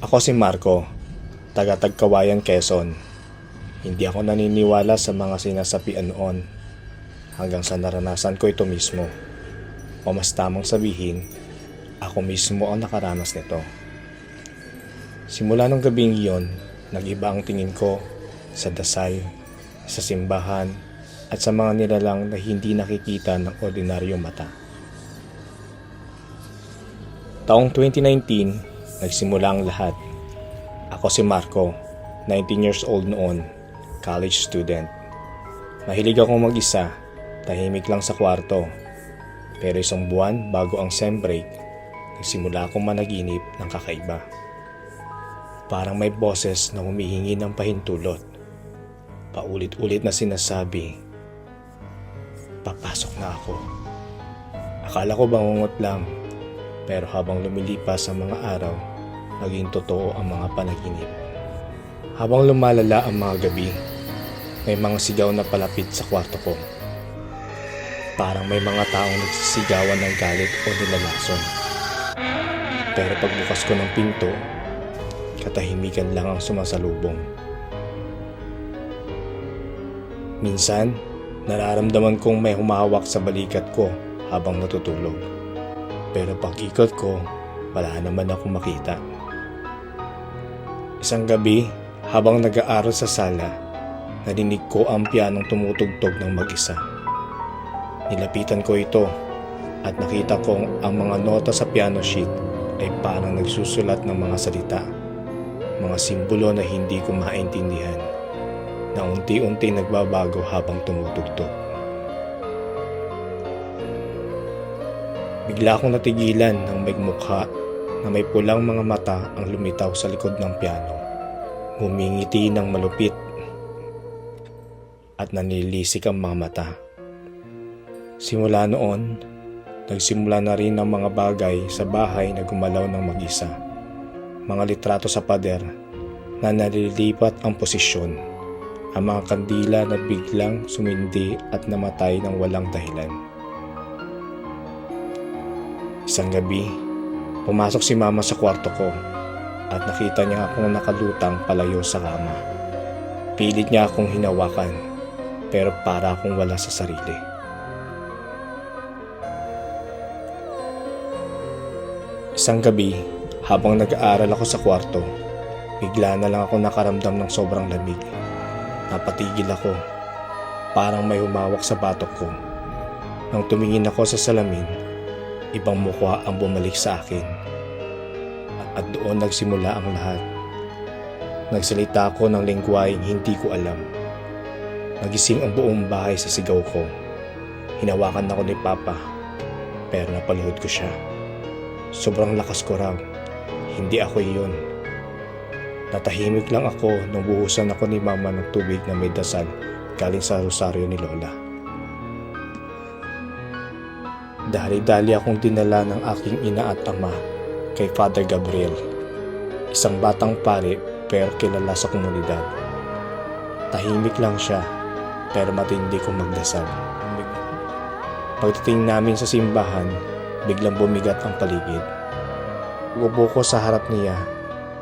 Ako si Marco, taga Tagkawayan, Quezon. Hindi ako naniniwala sa mga sinasapian noon hanggang sa naranasan ko ito mismo. O mas tamang sabihin, ako mismo ang nakaranas nito. Simula nung gabing iyon, nag-iba ang tingin ko sa dasal, sa simbahan, at sa mga nilalang na hindi nakikita ng ordinaryong mata. Taong 2019, nagsimula ang lahat. Ako si Marco, 19 years old noon, college student. Mahilig akong mag-isa, tahimik lang sa kwarto. Pero isang buwan bago ang sem break, nagsimula akong managinip ng kakaiba. Parang may boses na humihingi ng pahintulot. Paulit-ulit na sinasabi, "Papasok na ako." Akala ko bangungot lang, pero habang lumilipas ang mga araw, naging totoo ang mga panaginip. Habang lumalala ang mga gabi, may mga sigaw na palapit sa kwarto ko. Parang may mga taong nagsisigawan ng galit o nilalason. Pero pagbukas ko ng pinto, katahimikan lang ang sumasalubong. Minsan, nararamdaman kong may humahawak sa balikat ko habang natutulog. Pero pag-ikot ko, wala naman akong makita. Isang gabi, habang nag-aaral sa sala, narinig ko ang pianong tumutugtog ng mag-isa. Nilapitan ko ito at nakita kong ang mga nota sa piano sheet ay parang nagsusulat ng mga salita, mga simbolo na hindi ko maintindihan, na unti-unti nagbabago habang tumutugtog. Bigla akong natigilan nang may mukha na may pulang mga mata ang lumitaw sa likod ng piano. Ngumingiti ng malupit at nanilisik ang mga mata. Simula noon, nagsimula na rin ang mga bagay sa bahay na gumalaw ng mag-isa. Mga litrato sa pader na nalilipat ang posisyon. Ang mga kandila na biglang sumindi at namatay ng walang dahilan. Isang gabi, pumasok si mama sa kwarto ko at nakita niya akong nakalutang palayo sa kama. Pilit niya akong hinawakan, pero para akong wala sa sarili. Isang gabi, habang nag-aaral ako sa kwarto, bigla na lang ako nakaramdam ng sobrang lamig. Napatigil ako, parang may humawak sa batok ko. Nang tumingin ako sa salamin, ibang mukha ang bumalik sa akin. At doon nagsimula ang lahat. Nagsalita ako ng lengguwaheng hindi ko alam. Nagising ang buong bahay sa sigaw ko. Hinawakan ako ni Papa, pero napaluhod ko siya. Sobrang lakas ko raw. Hindi ako iyon. Natahimik lang ako nung buhusan ako ni Mama ng tubig na may dasal galing sa rosaryo ni Lola. Dali-dali akong dinala ng aking ina at ama kay Father Gabriel, isang batang pari pero kilala sa komunidad. Tahimik lang siya pero matindi kong magdasal. Pagdating namin sa simbahan, biglang bumigat ang paligid. Upo ko sa harap niya,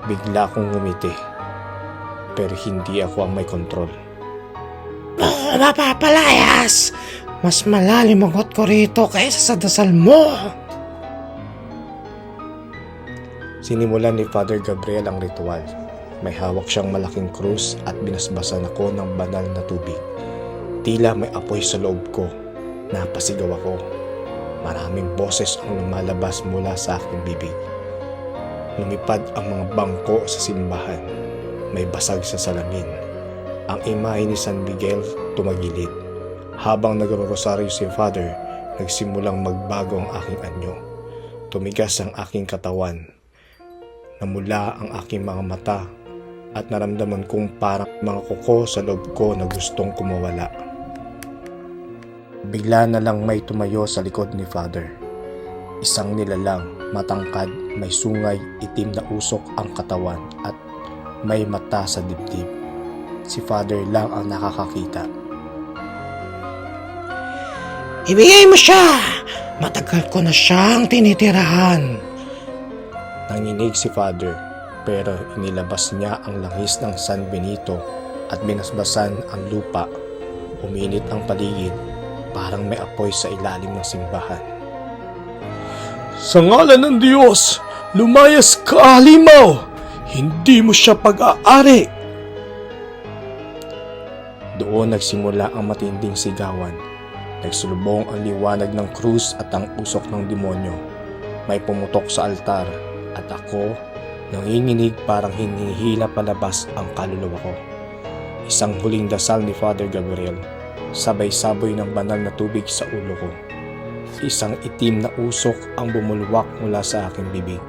bigla akong ngumiti. Pero hindi ako ang may kontrol. Mapapalayas! Mas malalim ang ko rito kaysa sa dasal mo! Sinimulan ni Father Gabriel ang ritual. May hawak siyang malaking krus at binasbasan ako ng banal na tubig. Tila may apoy sa loob ko. Napasigaw ako. Maraming boses ang lumalabas mula sa aking bibig. Lumipad ang mga bangko sa simbahan. May basag sa salamin. Ang imahe ni San Miguel tumagilid. Habang nagro-rosaryo si Father, nagsimulang magbago ang aking anyo. Tumigas ang aking katawan. Namula ang aking mga mata at naramdaman kong parang mga kuko sa loob ko na gustong kumawala. Bigla na lang may tumayo sa likod ni Father. Isang nilalang, matangkad, may sungay, itim na usok ang katawan at may mata sa dibdib. Si Father lang ang nakakakita. "Ibigay mo siya! Matagal ko na siyang tinitirahan." Nanginig si Father. Pero inilabas niya ang langis ng San Benito at binasbasan ang lupa. Uminit ang paligid, parang may apoy sa ilalim ng simbahan. Sa ngalan ng Diyos, lumayas ka, halimaw! Hindi mo siya pag-aari! Doon nagsimula ang matinding sigawan. Nagsulubong ang liwanag ng krus at ang usok ng demonyo. May pumutok sa altar at ako nanginginig parang hinihila palabas ang kaluluwa ko. Isang huling dasal ni Father Gabriel, sabay-sabay ng banal na tubig sa ulo ko. Isang itim na usok ang bumulwak mula sa aking bibig.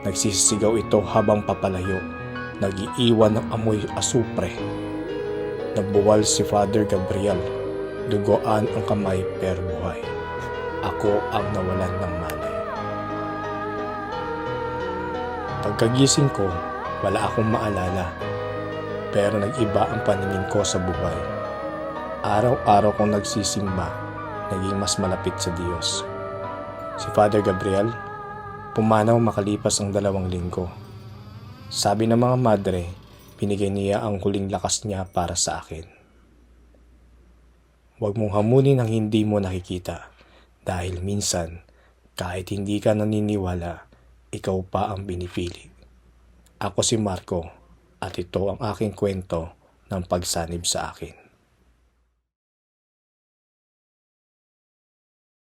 Nagsisigaw ito habang papalayo, nag-iiwan ng amoy asupre. Nabuwal si Father Gabriel, dugoan ang kamay pero buhay. Ako ang nawalan ng malay. Pagkagising ko, wala akong maalala, pero nag-iba ang paningin ko sa buhay. Araw-araw kong nagsisimba, naging mas malapit sa Diyos. Si Father Gabriel, pumanaw makalipas ang 2 linggo. Sabi ng mga madre, binigay niya ang huling lakas niya para sa akin. Huwag mong hamunin ang hindi mo nakikita, dahil minsan, kahit hindi ka naniniwala, ikaw pa ang binipili. Ako si Marco, at ito ang aking kwento ng pagsanib sa akin.